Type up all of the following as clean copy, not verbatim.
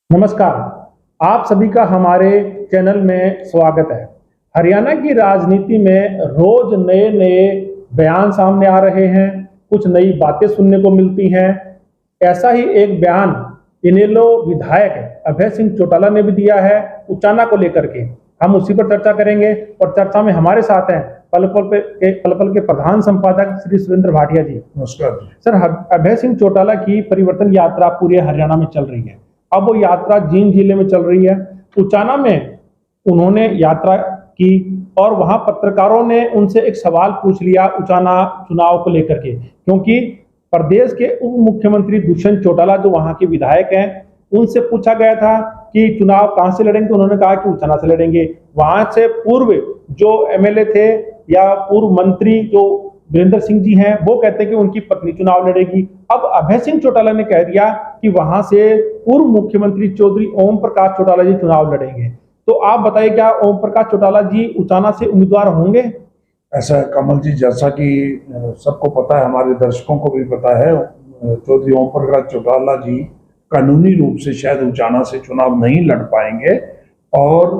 नमस्कार। आप सभी का हमारे चैनल में स्वागत है। हरियाणा की राजनीति में रोज नए नए बयान सामने आ रहे हैं, कुछ नई बातें सुनने को मिलती हैं। ऐसा ही एक बयान इनेलो विधायक अभय सिंह चौटाला ने भी दिया है उचाना को लेकर के। हम उसी पर चर्चा करेंगे और चर्चा में हमारे साथ हैं पल पल के प्रधान संपादक श्री सुरेंद्र भाटिया जी। नमस्कार सर, अभय सिंह चौटाला की परिवर्तन यात्रा पूरे हरियाणा में चल रही है। अब वो यात्रा जींद जिले में चल रही है। उचाना में उन्होंने यात्रा की और वहां पत्रकारों ने उनसे एक सवाल पूछ लिया उचाना चुनाव को लेकर के, क्योंकि प्रदेश के उप मुख्यमंत्री दुष्यंत चौटाला जो वहां के विधायक हैं, उनसे पूछा गया था कि चुनाव कहां से लड़ेंगे, तो उन्होंने कहा कि उचाना से लड़ेंगे। वहां से पूर्व जो एमएलए थे या पूर्व मंत्री जो वीरेंद्र सिंह जी हैं, वो कहते हैं कि उनकी पत्नी चुनाव लड़ेगी। अब अभय सिंह चौटाला ने कह दिया कि वहां से पूर्व मुख्यमंत्री चौधरी ओम प्रकाश चौटाला जी चुनाव लड़ेंगे। तो आप बताइए, क्या ओम प्रकाश चौटाला जी उचाना से उम्मीदवार होंगे? ऐसा है कमल जी, जैसा कि सबको पता है, हमारे दर्शकों को भी पता है, चौधरी ओम प्रकाश चौटाला जी कानूनी रूप से शायद उचाना से चुनाव नहीं लड़ पाएंगे। और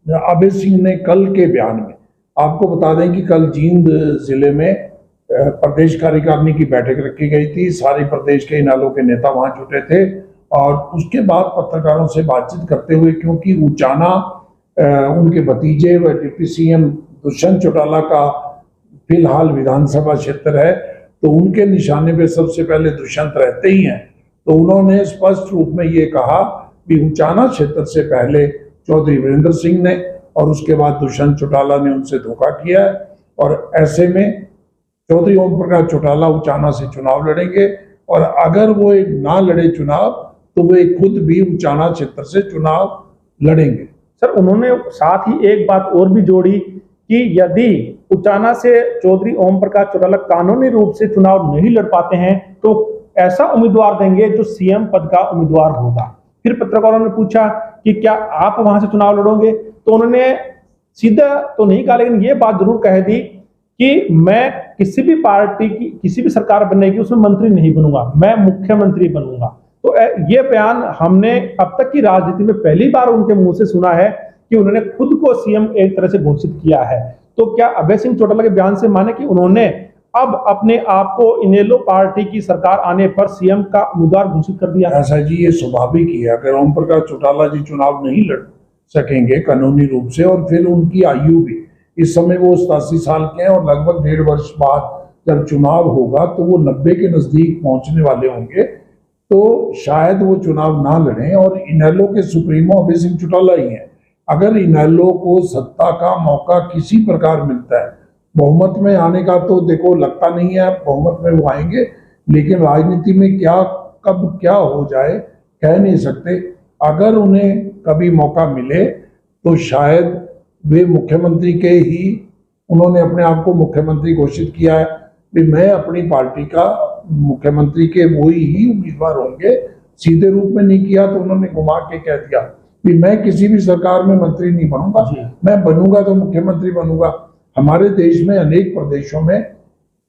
अभय सिंह ने कल के बयान में, आपको बता दें कि कल जींद जिले में प्रदेश कार्यकारिणी की बैठक रखी गई थी। सारे प्रदेश के इनेलो के नेता वहां जुटे थे और उसके बाद पत्रकारों से बातचीत करते हुए, क्योंकि उचाना उनके भतीजे व डिप्टी सीएम दुष्यंत चौटाला का फिलहाल विधानसभा क्षेत्र है, तो उनके निशाने पे सबसे पहले दुष्यंत रहते ही हैं। तो उन्होंने स्पष्ट रूप में ये कहा कि उचाना क्षेत्र से पहले चौधरी वीरेंद्र सिंह ने और उसके बाद दुष्यंत चौटाला ने उनसे धोखा किया है। और ऐसे में चौधरी ओम प्रकाश चौटाला उचाना से चुनाव लड़ेंगे और अगर वो ना लड़े चुनाव तो वे खुद भी उचाना क्षेत्र से चुनाव लड़ेंगे। सर, उन्होंने साथ ही एक बात और भी जोड़ी कि यदि उचाना से चौधरी ओम प्रकाश चौटाला कानूनी रूप से चुनाव नहीं लड़ पाते हैं तो ऐसा उम्मीदवार देंगे जो सीएम पद का उम्मीदवार होगा। फिर पत्रकारों ने पूछा कि क्या आप वहां से चुनाव लड़ोगे, तो उन्होंने सीधा तो नहीं कहा, लेकिन ये बात जरूर कह दी कि मैं किसी भी पार्टी की किसी भी सरकार बनेगी उसमें मंत्री नहीं बनूंगा, मैं मुख्यमंत्री बनूंगा। तो ये बयान हमने अब तक की राजनीति में पहली बार उनके मुंह से सुना है कि उन्होंने खुद को सीएम एक तरह से घोषित किया है। तो क्या अभय सिंह चौटाला के बयान से माने कि उन्होंने अब अपने आप को इनेलो पार्टी की सरकार आने पर सीएम का उम्मीदवार घोषित कर दिया? ऐसा जी, ये स्वाभाविक ही है। अगर ओम प्रकाश चौटाला जी चुनाव नहीं लड़ सकेंगे कानूनी रूप से, और फिर उनकी आयु भी, इस समय वो 87 साल के हैं और लगभग 1.5 वर्ष बाद जब चुनाव होगा तो वो 90 के नजदीक पहुंचने वाले होंगे, तो शायद वो चुनाव ना लड़ें। और इनेलो के सुप्रीमो अभय सिंह चौटाला ही हैं। अगर इनेलो को सत्ता का मौका किसी प्रकार मिलता है, बहुमत में आने का तो देखो लगता नहीं है बहुमत में वो आएंगे, लेकिन राजनीति में क्या कब क्या हो जाए कह नहीं सकते। अगर उन्हें कभी मौका मिले तो शायद वे मुख्यमंत्री के ही, उन्होंने अपने आप को मुख्यमंत्री घोषित किया है कि मैं अपनी पार्टी का मुख्यमंत्री के वही ही उम्मीदवार होंगे। सीधे रूप में नहीं किया तो उन्होंने घुमा के कह दिया कि मैं किसी भी सरकार में मंत्री नहीं बनूंगा, मैं बनूंगा तो मुख्यमंत्री बनूंगा। हमारे देश में अनेक प्रदेशों में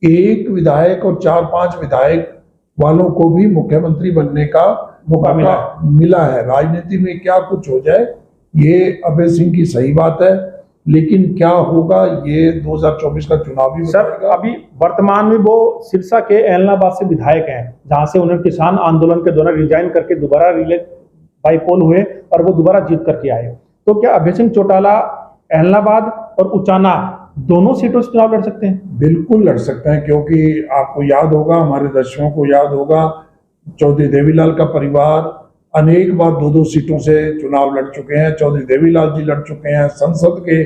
एक विधायक और 4-5 विधायक वालों को भी मुख्यमंत्री बनने का मौका मिला है। राजनीति में क्या कुछ हो जाए, ये अभय सिंह की सही बात है, लेकिन क्या होगा ये 2024 का चुनाव भी सर, अभी वर्तमान में वो सिरसा के एलनाबाद से विधायक हैं, जहां से उन्होंने किसान आंदोलन के दौरान रिजाइन करके दोबारा रिले बाई पोल हुए और वो दोबारा जीत करके आए। तो क्या अभय सिंह चौटाला एलनाबाद और उचाना दोनों सीटों से चुनाव लड़ सकते हैं? बिल्कुल लड़ सकते हैं, क्योंकि आपको याद होगा, हमारे दर्शकों को याद होगा, चौधरी देवीलाल का परिवार अनेक बार 2-2 सीटों से चुनाव लड़ चुके हैं। चौधरी देवीलाल जी लड़ चुके हैं, संसद के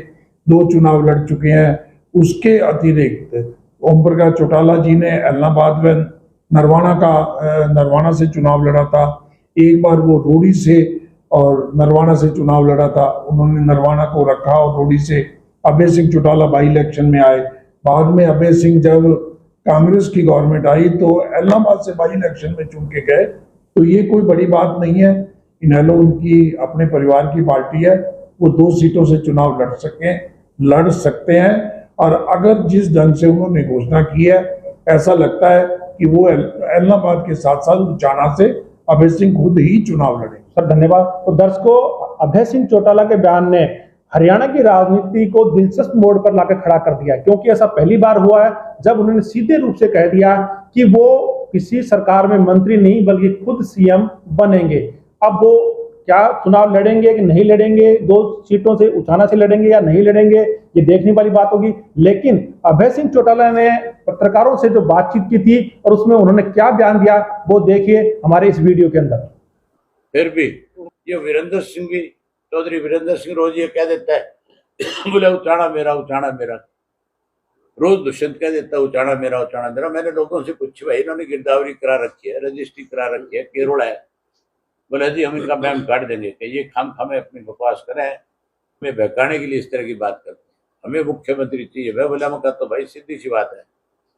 2 चुनाव लड़ चुके हैं। उसके अतिरिक्त ओम प्रकाश चौटाला जी ने एलनाबाद में नरवाना से चुनाव लड़ा था। एक बार वो रोडी से और नरवाना से चुनाव लड़ा था, उन्होंने नरवाना को रखा और रोडी से अभय सिंह चौटाला बाई इलेक्शन में आए। बाद में अभय सिंह जब कांग्रेस की गवर्नमेंट आई तो एलनाबाद से बाई इलेक्शन में चुन के गए। तो ये कोई बड़ी बात नहीं है। इनेलो उनकी अपने परिवार की पार्टी है, वो 2 सीटों से चुनाव लड़ सकते हैं। और अगर जिस ढंग से उन्होंने घोषणा की है, ऐसा लगता है कि वो एलनाबाद के साथ साथ उचाना से अभय सिंह खुद ही चुनाव लड़ेंगे। सर धन्यवाद। तो दर्शकों, अभय सिंह चौटाला के बयान ने हरियाणा की राजनीति को दिलचस्प मोड़ पर लाकर खड़ा कर दिया, क्योंकि ऐसा पहली बार हुआ है जब उन्होंने सीधे रूप से कह दिया कि वो किसी सरकार में मंत्री नहीं बल्कि खुद सीएम बनेंगे। अब वो क्या चुनाव लड़ेंगे कि नहीं लड़ेंगे, 2 सीटों से उठाना से लड़ेंगे या नहीं लड़ेंगे, ये देखने वाली बात होगी। लेकिन अभय सिंह चौटाला ने पत्रकारों से जो बातचीत की थी और उसमें उन्होंने क्या बयान दिया, वो देखिए हमारे इस वीडियो के अंदर। फिर भी ये वीरेंद्र सिंह भी, चौधरी वीरेंद्र सिंह रोज ये कह देता है बोले उचाना मेरा, उचाना मेरा। रोज दुष्यंत कह देता है उचाना मेरा, उचाना मेरा। मैंने लोगों से पूछा, भाई इन्होंने गिरदावरी करा रखी है, रजिस्ट्री करा रखी है, केरोड़ा है। बोले जी हम इनका बैम काट देंगे कि ये खाम खामे अपनी बकवास करें, हमें बहकाने के लिए इस तरह की बात करते हैं, हमें मुख्यमंत्री चाहिए। मैं बोला मैं कहता भाई सीधी सी बात है,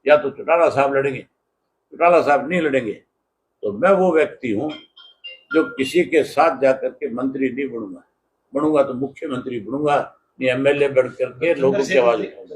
या तो चौटाला साहब लड़ेंगे, चौटाला साहब नहीं लड़ेंगे तो मैं वो व्यक्ति हूँ जो किसी के साथ जाकर के मंत्री नहीं बनूंगा, बनूंगा तो मुख्यमंत्री बनूंगा, नहीं एमएलए बढ़ करके लोगों की आवाज उठाऊंगा।